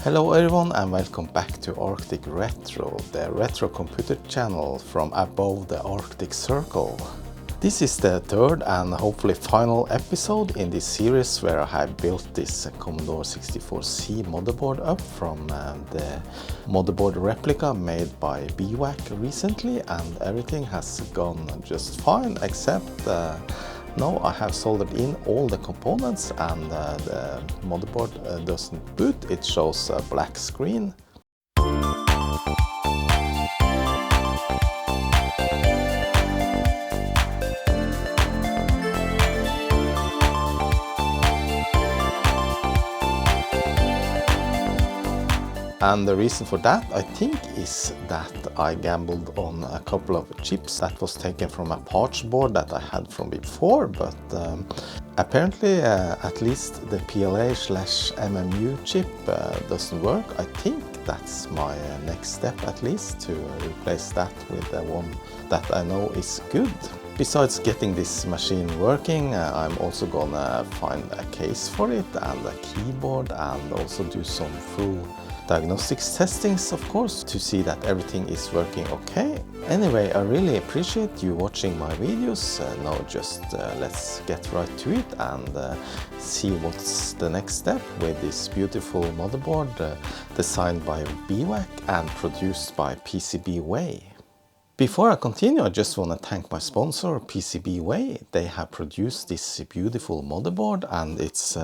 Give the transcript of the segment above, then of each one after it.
Hello everyone and welcome back to Arctic Retro, the retro computer channel from above the Arctic Circle. This is the third and hopefully final episode in this series where I have built this Commodore 64C motherboard up from the motherboard replica made by Bwack recently, and everything has gone just fine except now I have soldered in all the components and the motherboard doesn't boot, it shows a black screen. And the reason for that, I think, is that I gambled on a couple of chips that was taken from a parts board that I had from before, but apparently at least the PLA/MMU chip doesn't work. I think that's my next step, at least, to replace that with the one that I know is good. Besides getting this machine working, I'm also gonna find a case for it and a keyboard and also do some full diagnostics testings, of course, to see that everything is working okay. Anyway, I really appreciate you watching my videos. Now just let's get right to it and see what's the next step with this beautiful motherboard designed by Bwack and produced by PCBWay. Before I continue, I just want to thank my sponsor PCBWay. They have produced this beautiful motherboard and it's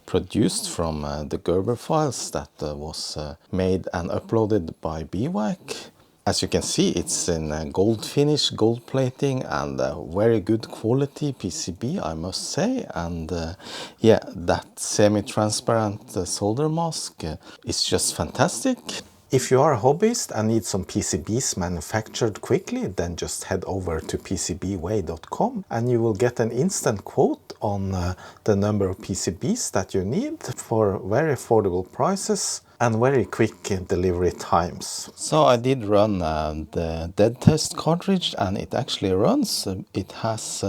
produced from the Gerber files that was made and uploaded by Bwack. As you can see, it's in gold finish, gold plating and very good quality PCB, I must say. And yeah, that semi-transparent solder mask is just fantastic. If you are a hobbyist and need some PCBs manufactured quickly, then just head over to PCBWay.com and you will get an instant quote on the number of PCBs that you need for very affordable prices and very quick delivery times. So I did run the dead test cartridge and it actually runs. It has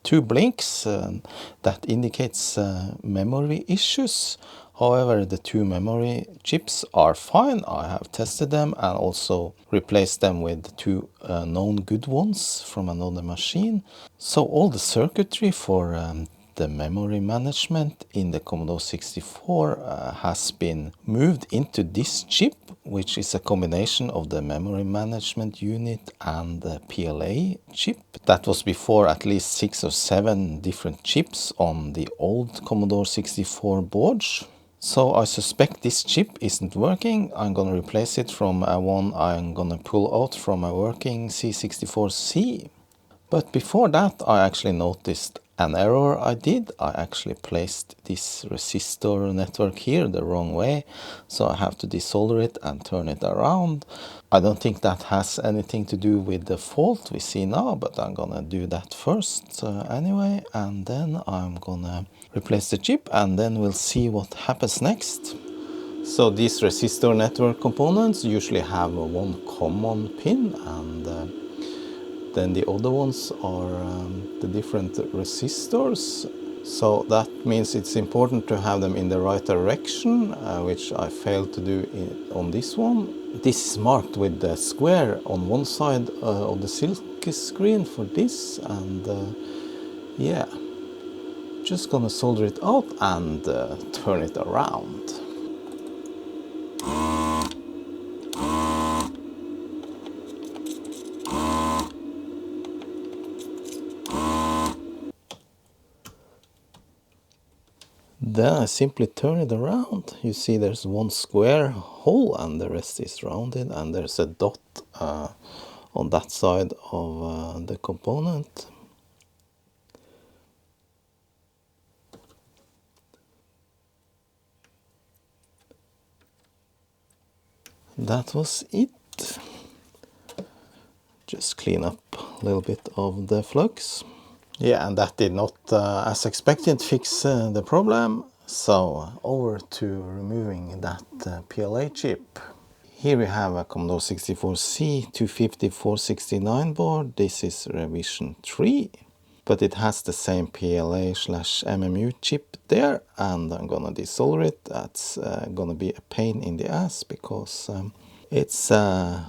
two blinks that indicates memory issues. However, the two memory chips are fine. I have tested them and also replaced them with two known good ones from another machine. So all the circuitry for the memory management in the Commodore 64 has been moved into this chip, which is a combination of the memory management unit and the PLA chip. That was before at least 6 or 7 different chips on the old Commodore 64 boards. So I suspect this chip isn't working. I'm gonna replace it from one I'm gonna pull out from a working C64C. But before that, I actually noticed an error I did. I actually placed this resistor network here the wrong way, so I have to desolder it and turn it around. I don't think that has anything to do with the fault we see now, but I'm gonna do that first anyway, and then I'm gonna replace the chip and then we'll see what happens next. So these resistor network components usually have one common pin and then the other ones are the different resistors. So that means it's important to have them in the right direction, which I failed to do on this one. This is marked with the square on one side of the silk screen for this, and yeah, just gonna solder it out and turn it around. Then I simply turn it around. You see there's one square hole and the rest is rounded, and there's a dot on that side of the component. That was it. Just clean up a little bit of the flux. Yeah, and that did not, as expected, fix the problem. So over to removing that PLA chip. Here we have a Commodore 64C 250/469 board. This is revision 3, but it has the same PLA/MMU chip there, and I'm gonna desolder it. That's gonna be a pain in the ass because it's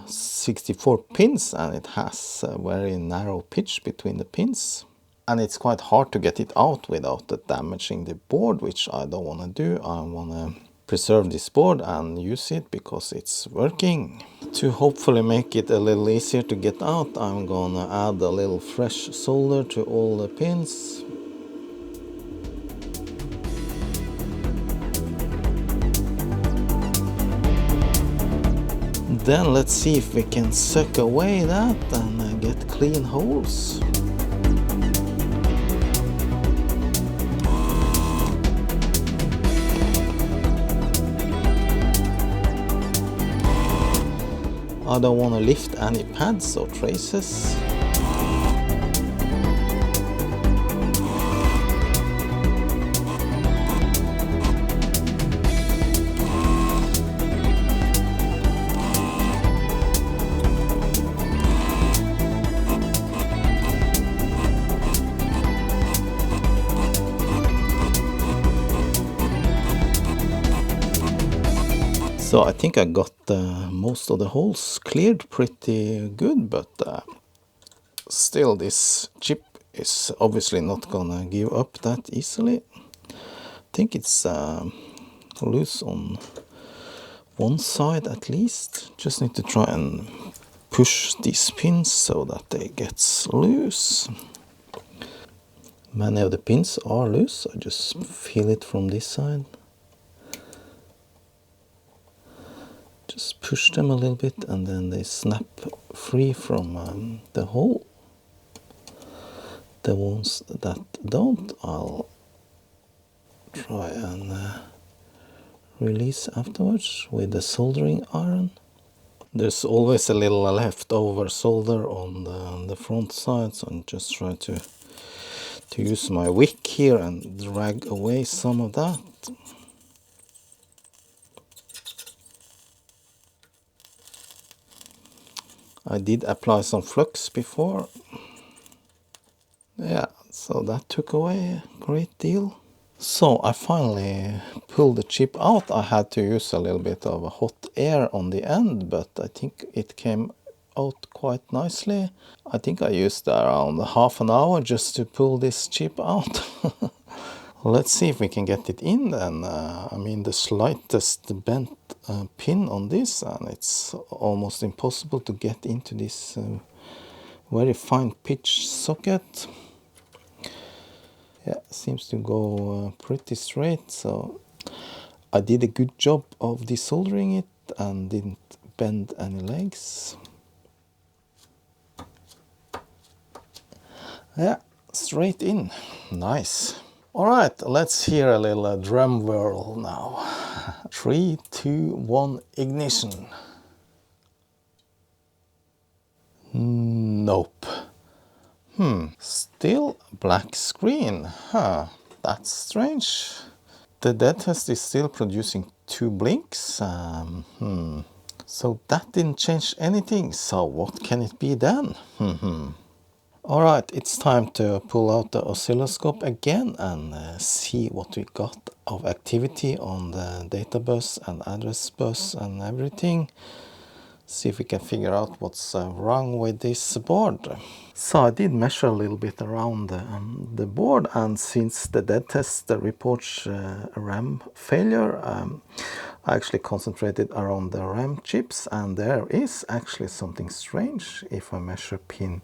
64 pins and it has a very narrow pitch between the pins. And it's quite hard to get it out without damaging the board, which I don't want to do. I want to preserve this board and use it because it's working. To hopefully make it a little easier to get out, I'm gonna add a little fresh solder to all the pins. Then let's see if we can suck away that and get clean holes. I don't want to lift any pads or traces. So I think I got most of the holes cleared pretty good, but still this chip is obviously not gonna give up that easily. I think it's loose on one side at least. Just need to try and push these pins so that they get loose. Many of the pins are loose. I just feel it from this side. Just push them a little bit and then they snap free from the hole. The ones that don't, I'll try and release afterwards with the soldering iron. There's always a little leftover solder on the front side, so I'm just trying to use my wick here and drag away some of that. I did apply some flux before. Yeah, so that took away a great deal. So I finally pulled the chip out. I had to use a little bit of hot air on the end, but I think it came out quite nicely. I think I used around half an hour just to pull this chip out. Let's see if we can get it in then. I mean, the slightest bent pin on this, and it's almost impossible to get into this very fine pitch socket. Yeah, seems to go pretty straight, so I did a good job of desoldering it and didn't bend any legs. Yeah, straight in. Nice. Alright, let's hear a little drum whirl now. 3, 2, 1, ignition. Nope. Still black screen. Huh, that's strange. The dead test is still producing 2 blinks. So that didn't change anything. So what can it be then? Alright, it's time to pull out the oscilloscope again and see what we got of activity on the data bus and address bus and everything. See if we can figure out what's wrong with this board. So I did measure a little bit around the board, and since the dead test reports a RAM failure, I actually concentrated around the RAM chips, and there is actually something strange. If I measure pin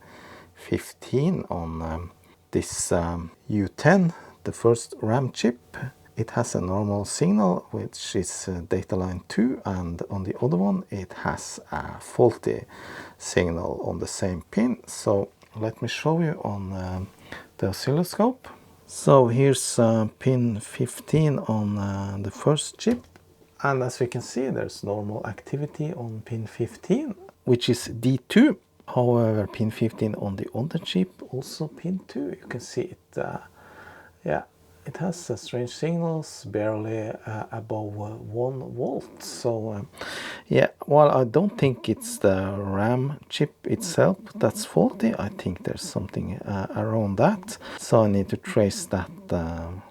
15 on this U10, the first RAM chip, it has a normal signal, which is data line 2, and on the other one it has a faulty signal on the same pin. So let me show you on the oscilloscope. So here's pin 15 on the first chip, and as you can see, there's normal activity on pin 15, which is D2. However, pin 15 on the other chip, also pin 2, you can see it. Yeah, it has strange signals, barely above 1 volt. So yeah, well, I don't think it's the RAM chip itself that's faulty. I think there's something around that. So I need to trace that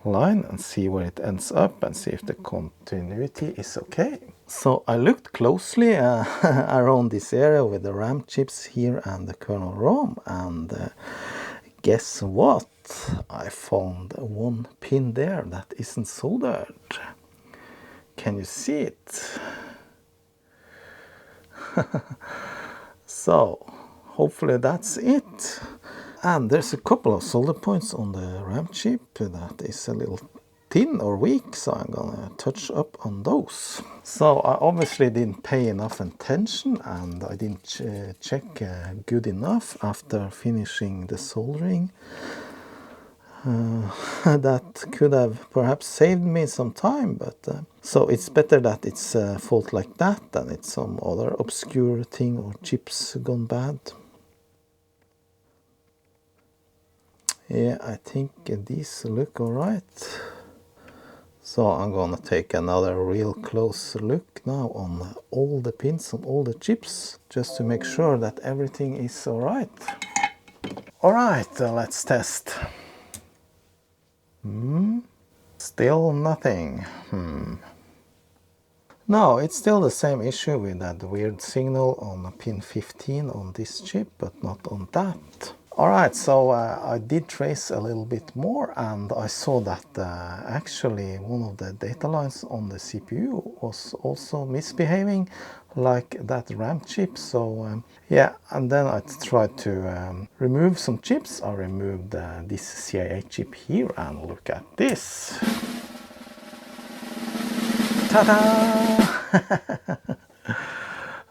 line and see where it ends up and see if the continuity is okay. So I looked closely around this area with the RAM chips here and the kernel ROM, and guess what? I found one pin there that isn't soldered. Can you see it? So hopefully that's it. And there's a couple of solder points on the RAM chip that is a little thin or weak, so I'm gonna touch up on those. So I obviously didn't pay enough attention, and I didn't check good enough after finishing the soldering. That could have perhaps saved me some time, but so it's better that it's a fault like that than it's some other obscure thing or chips gone bad. Yeah, I think these look alright. So I'm gonna take another real close look now on all the pins on all the chips, just to make sure that everything is alright. Alright, let's test. Still nothing. No, it's still the same issue with that weird signal on pin 15 on this chip, but not on that. Alright, so I did trace a little bit more, and I saw that actually one of the data lines on the CPU was also misbehaving, like that RAM chip. So yeah, and then I tried to remove some chips. I removed this CIA chip here, and look at this. Ta-da!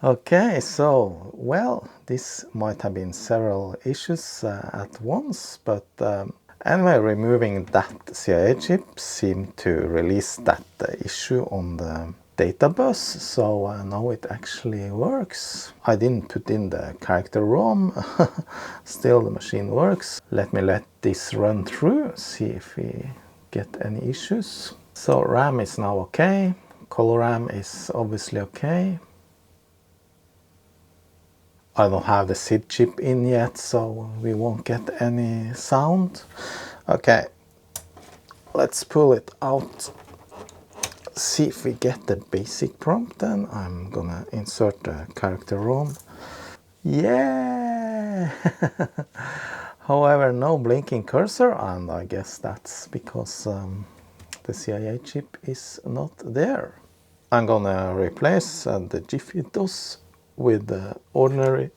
Okay, so, well, this might have been several issues at once, but anyway, removing that CIA chip seemed to release that issue on the data bus, so now it actually works. I didn't put in the character ROM, still the machine works. Let this run through, see if we get any issues. So RAM is now okay, color RAM is obviously okay. I don't have the SID chip in yet, so we won't get any sound. Okay, let's pull it out, see if we get the basic prompt. Then I'm gonna insert the character ROM. Yeah! However, no blinking cursor, and I guess that's because the CIA chip is not there. I'm gonna replace the GFIDOS with the ordinary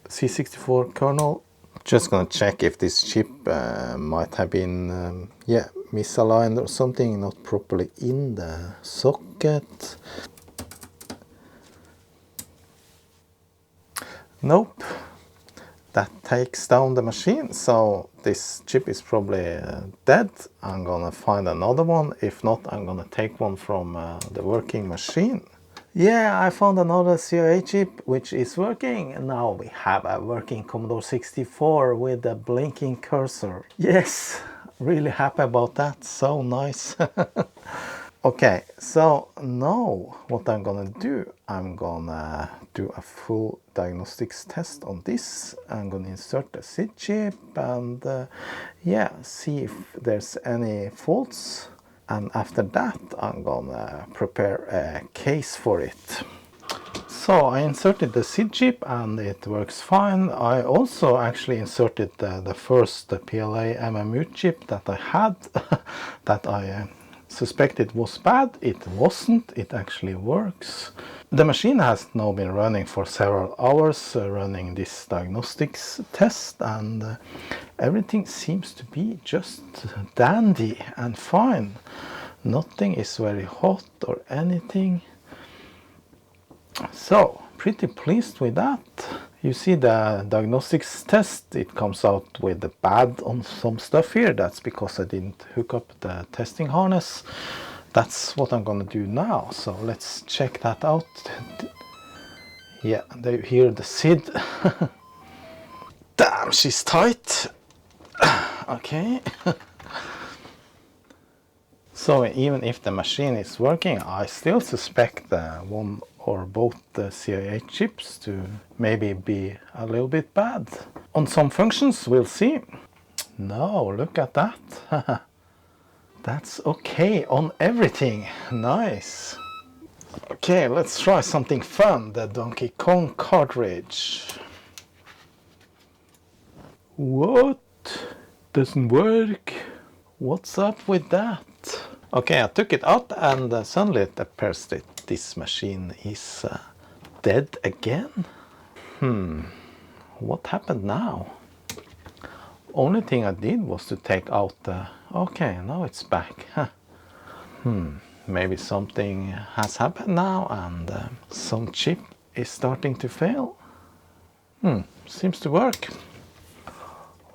C64 kernel. Just gonna check if this chip might have been yeah, misaligned or something, not properly in the socket. Nope, that takes down the machine, so this chip is probably dead. I'm gonna find another one. If not, I'm gonna take one from the working machine. Yeah, I found another CIA chip which is working. Now we have a working Commodore 64 with a blinking cursor. Yes, really happy about that, so nice. Okay, so now what I'm gonna do, I'm gonna do a full diagnostics test on this. I'm gonna insert the SID chip and yeah, see if there's any faults. And after that, I'm gonna prepare a case for it. So I inserted the SID chip and it works fine. I also actually inserted the first PLA MMU chip that I had that I suspected was bad. It wasn't, it actually works. The machine has now been running for several hours, running this diagnostics test, and everything seems to be just dandy and fine. Nothing is very hot or anything. So, pretty pleased with that. You see the diagnostics test, it comes out with the bad on some stuff here. That's because I didn't hook up the testing harness. That's what I'm gonna do now. So let's check that out. Yeah, they hear the SID. Damn, she's tight. Okay. So even if the machine is working, I still suspect one or both the CIA chips to maybe be a little bit bad. On some functions, we'll see. No, look at that. That's okay on everything. Nice. Okay, let's try something fun. The Donkey Kong cartridge. What? Doesn't work. What's up with that? Okay, I took it out and suddenly it appears that this machine is dead again. What happened now? Only thing I did was to take out the... Okay, now it's back. Huh. Maybe something has happened now and some chip is starting to fail. Seems to work.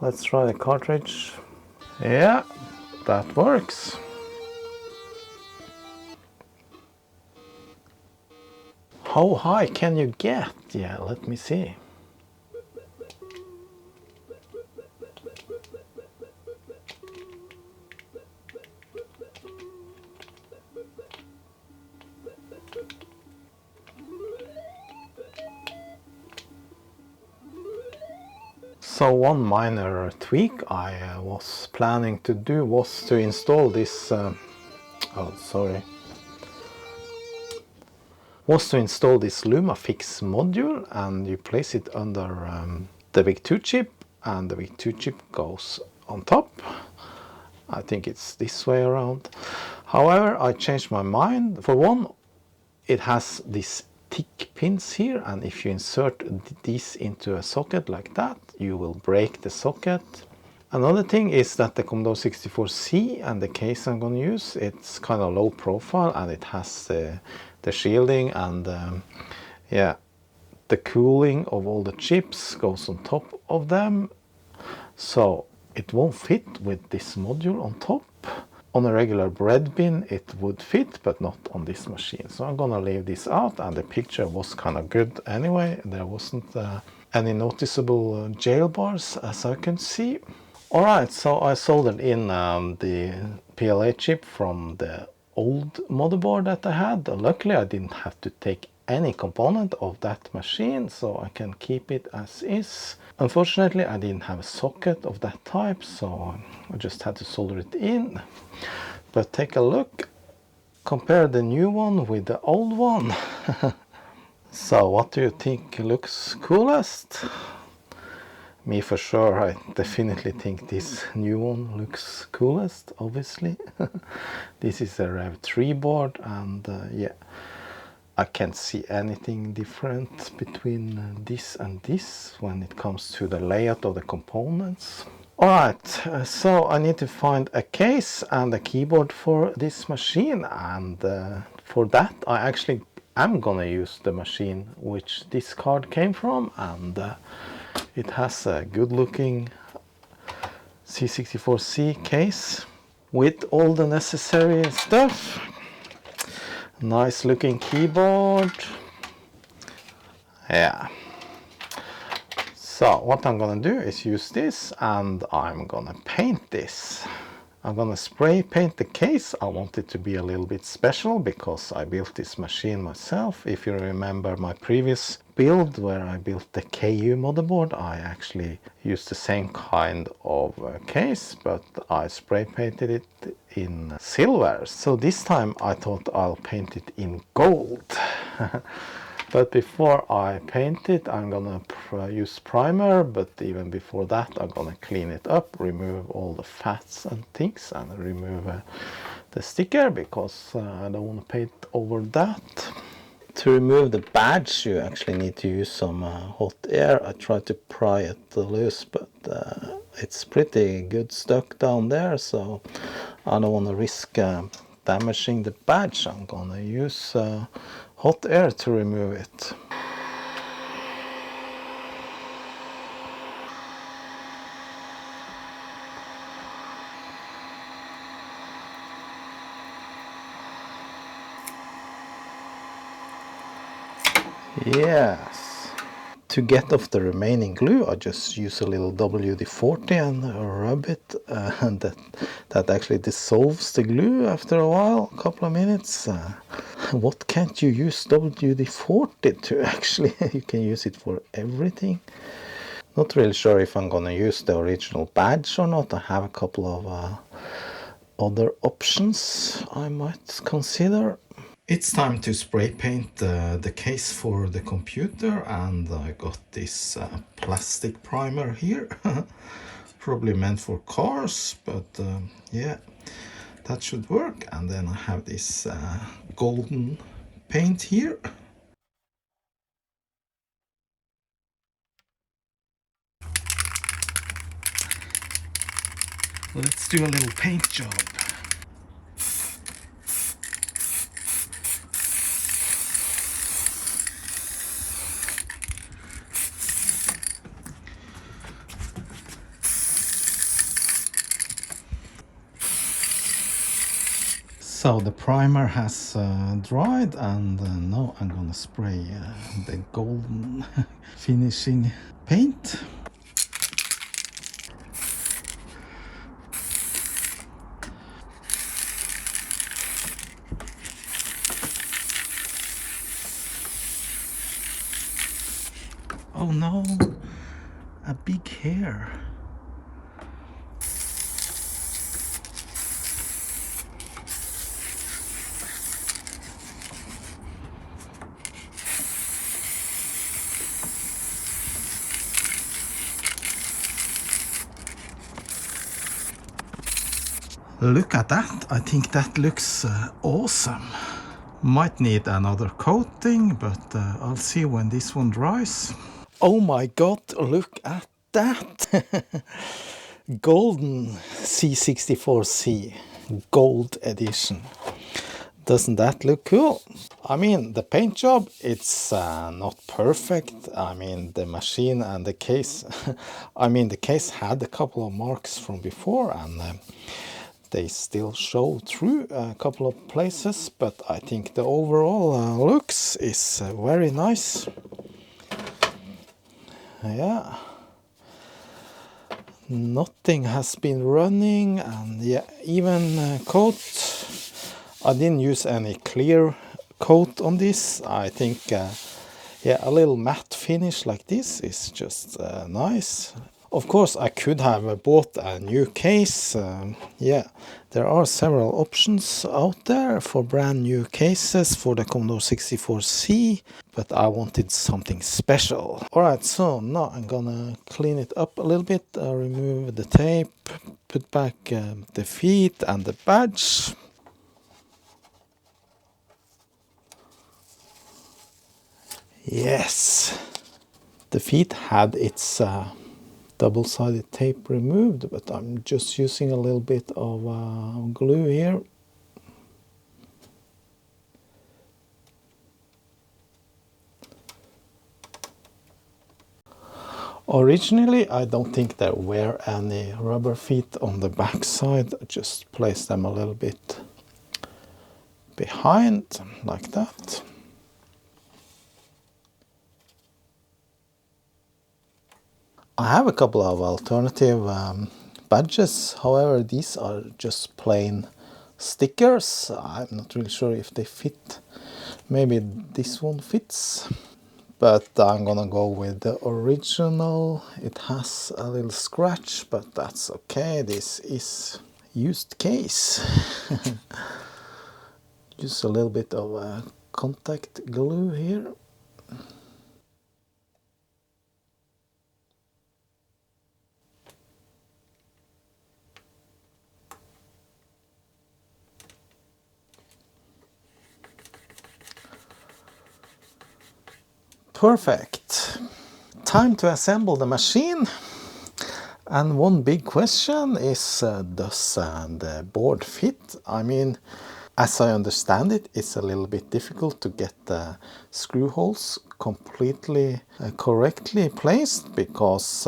Let's try the cartridge. Yeah, that works. How high can you get? Yeah, let me see. So one minor tweak I was planning to do was to install this LumaFix module, and you place it under the VIC-2 chip, and the VIC-2 chip goes on top. I think it's this way around. However, I changed my mind. For one, it has these thick pins here, and if you insert these into a socket like that, you will break the socket. Another thing is that the Commodore 64C and the case I'm going to use, it's kind of low profile, and it has the shielding and yeah, the cooling of all the chips goes on top of them, so it won't fit with this module on top. On a regular bread bin it would fit, but not on this machine. So I'm gonna leave this out, and the picture was kind of good anyway. There wasn't any noticeable jail bars as I can see. Alright, so I soldered in the PLA chip from the old motherboard that I had. Luckily I didn't have to take any component of that machine, so I can keep it as is. Unfortunately I didn't have a socket of that type, so I just had to solder it in. But take a look, compare the new one with the old one. So what do you think looks coolest? Me for sure, I definitely think this new one looks coolest, obviously. This is a Rev 3 board, and yeah, I can't see anything different between this and this when it comes to the layout of the components. Alright, so I need to find a case and a keyboard for this machine, and for that I actually am gonna use the machine which this card came from, and it has a good looking C64C case with all the necessary stuff. Nice looking keyboard. Yeah. So what I'm gonna do is use this, and I'm gonna paint this. I'm gonna spray paint the case. I want it to be a little bit special because I built this machine myself. If you remember my previous build where I built the KU motherboard, I actually used the same kind of case, but I spray painted it in silver. So this time I thought I'll paint it in gold. But before I paint it, I'm gonna use primer, but even before that I'm gonna clean it up, remove all the fats and things, and remove the sticker, because I don't want to paint over that. To remove the badge you actually need to use some hot air. I tried to pry it loose, but it's pretty good stuck down there, so I don't want to risk damaging the badge. I'm gonna use hot air to remove it. Yes. To get off the remaining glue, I just use a little WD-40 and rub it, and that actually dissolves the glue after a while, a couple of minutes. What can't you use WD-40 to actually? You can use it for everything. Not really sure if I'm gonna use the original badge or not. I have a couple of other options I might consider. It's time to spray paint the case for the computer, and I got this plastic primer here. Probably meant for cars, but yeah, that should work. And then I have this golden paint here. Let's do a little paint job. So the primer has dried, and now I'm gonna spray the golden finishing paint. Oh no, a big hair. Look at that, I think that looks awesome. Might need another coating, but I'll see when this one dries. Oh my god, look at that! Golden C64C, gold edition. Doesn't that look cool? I mean, the paint job, it's not perfect. I mean, the machine and the case, I mean, the case had a couple of marks from before, and they still show through a couple of places, but I think the overall looks is very nice. Yeah, nothing has been running, and yeah, even coat. I didn't use any clear coat on this. I think yeah, a little matte finish like this is just nice. Of course, I could have bought a new case. Yeah, there are several options out there for brand new cases for the Commodore 64C, but I wanted something special. Alright, so now I'm gonna clean it up a little bit, remove the tape, put back the feet and the badge. Yes, the feet had its double-sided tape removed, but I'm just using a little bit of glue here. Originally, I don't think there were any rubber feet on the back side. I just placed them a little bit behind, like that. I have a couple of alternative badges, however these are just plain stickers. I'm not really sure if they fit. Maybe this one fits, but I'm gonna go with the original. It has a little scratch, but that's okay. This is used case. Use a little bit of contact glue here. Perfect. Time to assemble the machine. And one big question is, does the board fit? I mean, as I understand it, it's a little bit difficult to get the screw holes completely correctly placed, because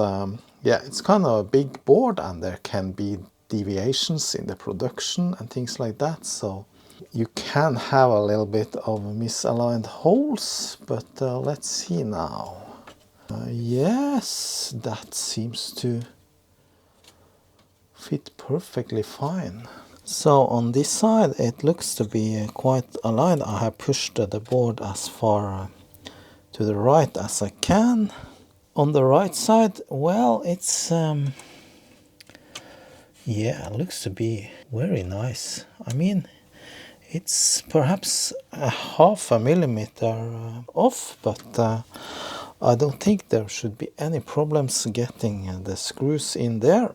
yeah, it's kind of a big board and there can be deviations in the production and things like that. So you can have a little bit of misaligned holes, but let's see now. Yes, that seems to fit perfectly fine. So on this side it looks to be quite aligned. I have pushed the board as far to the right as I can. On the right side, well, it's yeah, it looks to be very nice. I mean, it's perhaps a half a millimeter off, but I don't think there should be any problems getting the screws in there.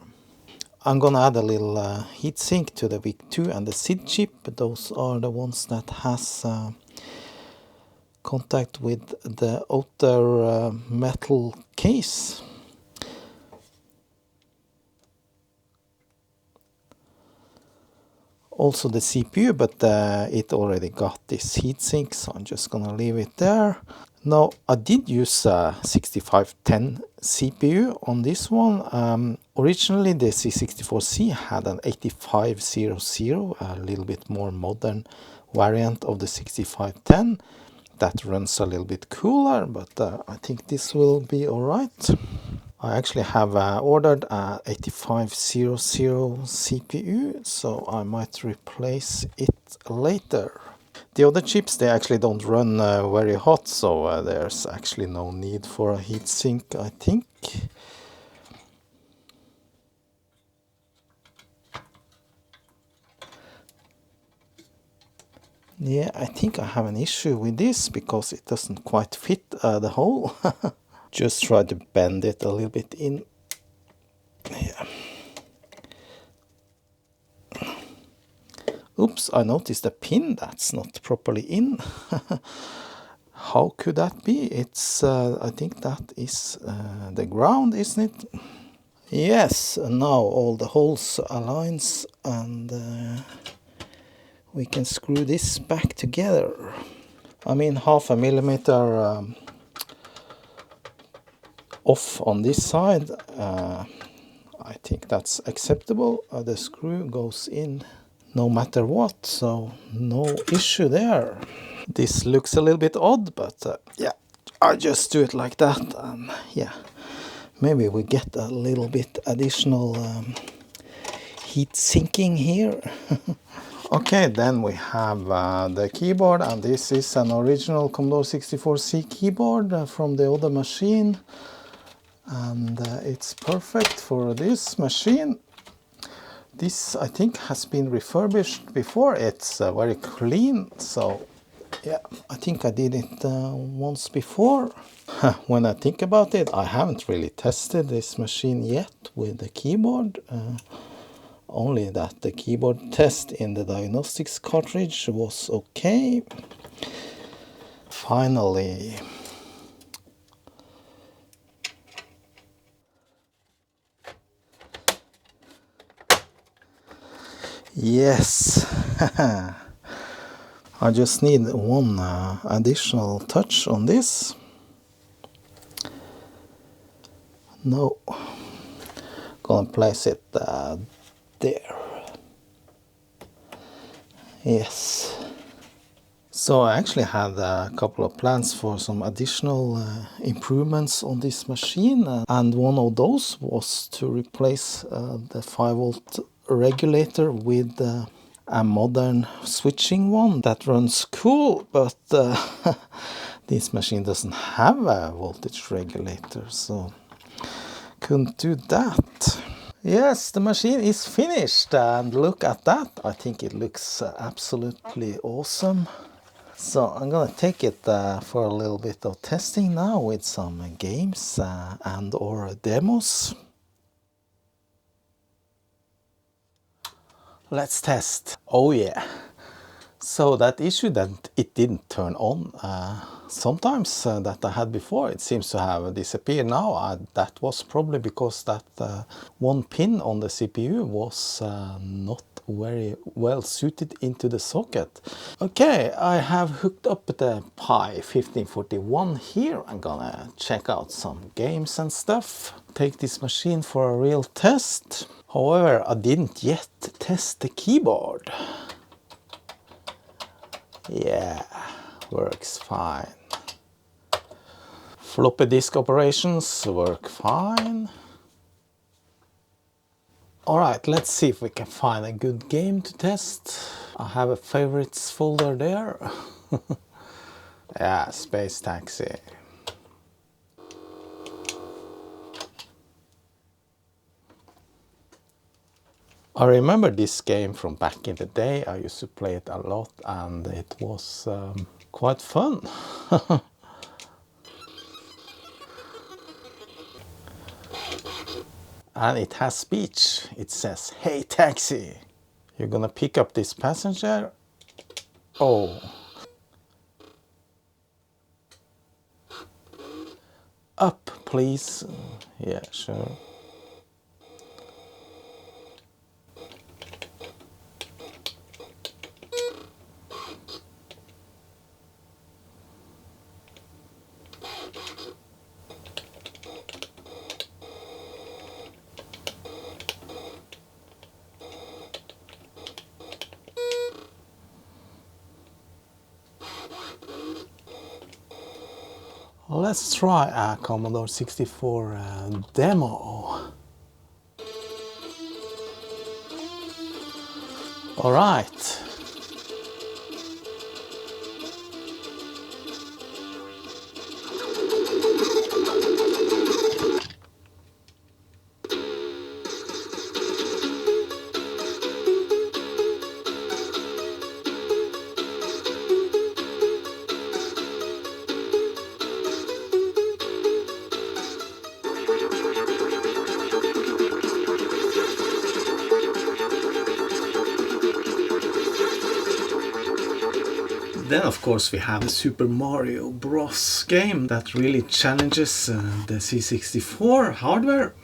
I'm gonna add a little heatsink to the VIC-2 and the SID chip. Those are the ones that has contact with the outer metal case. Also the CPU, but it already got this heatsink, so I'm just gonna leave it there. Now, I did use a 6510 CPU on this one. Originally, the C64C had an 8500, a little bit more modern variant of the 6510 that runs a little bit cooler, but I think this will be alright. I actually have ordered a 8500 CPU, so I might replace it later. The other chips, they actually don't run very hot, so there's actually no need for a heatsink, I think. Yeah, I think I have an issue with this because it doesn't quite fit the hole. Just try to bend it a little bit in. Yeah. Oops, I noticed a pin that's not properly in. How could that be? It's, I think that is the ground, isn't it? Yes, now all the holes aligns and we can screw this back together. I mean, half a millimeter off on this side. I think that's acceptable. The screw goes in no matter what, so no issue there. This looks a little bit odd, but yeah, I just do it like that, and yeah, maybe we get a little bit additional heat sinking here. Okay, then we have the keyboard, and this is an original Commodore 64C keyboard from the other machine, and it's perfect for this machine. This, I think, has been refurbished before. It's very clean, so yeah, I think I did it once before. When I think about it, I haven't really tested this machine yet with the keyboard. Only that the keyboard test in the diagnostics cartridge was okay. Finally. Yes. I just need one additional touch on this. No. Gonna place it there. Yes. So I actually had a couple of plans for some additional improvements on this machine, and one of those was to replace the 5-volt regulator with a modern switching one that runs cool, but this machine doesn't have a voltage regulator, so couldn't do that. Yes, the machine is finished, and look at that. I think it looks absolutely awesome. So I'm gonna take it for a little bit of testing now with some games and or demos. Let's test. Oh yeah. So that issue that it didn't turn on sometimes that I had before, it seems to have disappeared now. That was probably because that one pin on the CPU was not very well suited into the socket. Okay, I have hooked up the Pi 1541 here. I'm gonna check out some games and stuff. Take this machine for a real test. However, I didn't yet test the keyboard. Yeah, works fine. Floppy disk operations work fine. Alright, let's see if we can find a good game to test. I have a favorites folder there. Yeah, Space Taxi. I remember this game from back in the day. I used to play it a lot and it was quite fun. And it has speech. It says, "Hey taxi, you're gonna pick up this passenger?" Oh. Up, please. Yeah, sure. Let's try a Commodore 64 demo. All right. Then of course we have the Super Mario Bros. Game that really challenges the C64 hardware.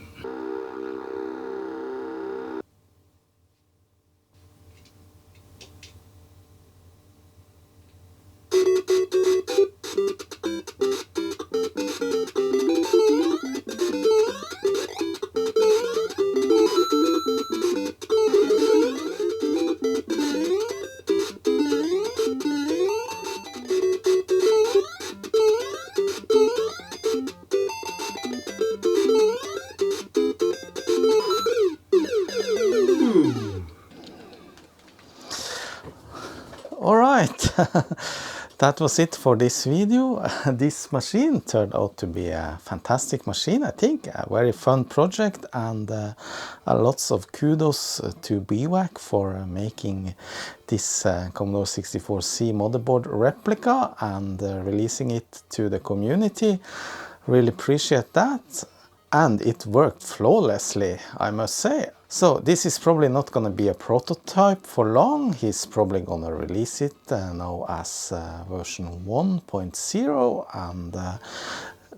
Alright, that was it for this video. This machine turned out to be a fantastic machine, I think. A very fun project, and lots of kudos to Bwack for making this Commodore 64C motherboard replica and releasing it to the community. Really appreciate that. And it worked flawlessly, I must say. So this is probably not going to be a prototype for long. He's probably going to release it now as version 1.0, and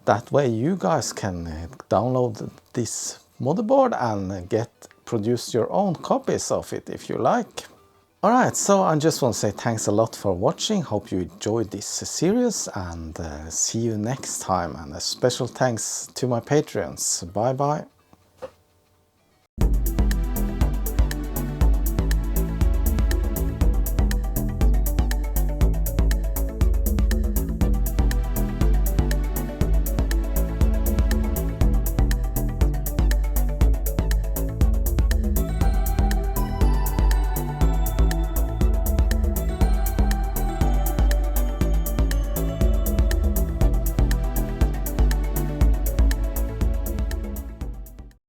that way you guys can download this motherboard and produce your own copies of it if you like. Alright, so I just want to say thanks a lot for watching. Hope you enjoyed this series, and see you next time. And a special thanks to my Patreons. Bye bye.